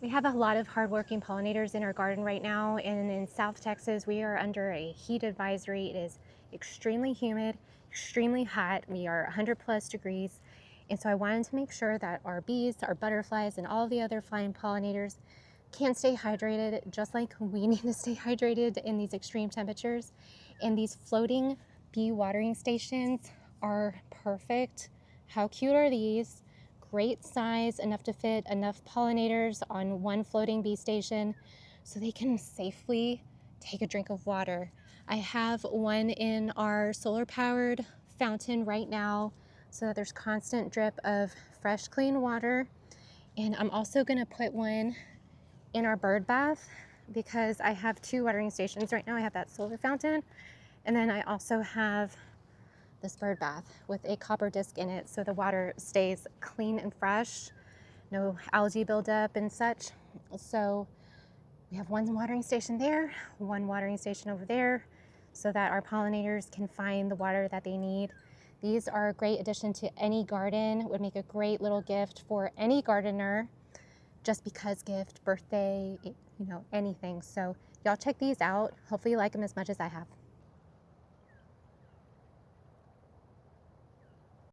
We have a lot of hardworking pollinators in our garden right now, and in South Texas, we are under a heat advisory. It is extremely humid, extremely hot. We are 100+ degrees. And so I wanted to make sure that our bees, our butterflies, and all the other flying pollinators can stay hydrated just like we need to stay hydrated in these extreme temperatures. And these floating bee watering stations are perfect. How cute are these? Great size, enough to fit enough pollinators on one floating bee station so they can safely take a drink of water. I have one in our solar powered fountain right now so that there's constant drip of fresh, clean water. And I'm also gonna put one in our bird bath because I have two watering stations right now. I have that solar fountain, and then I also have this bird bath with a copper disc in it so the water stays clean and fresh, no algae buildup and such. So we have one watering station there, one watering station over there, so that our pollinators can find the water that they need. These are a great addition to any garden, would make a great little gift for any gardener, just because gift, birthday, anything. So y'all check these out. Hopefully you like them as much as I have.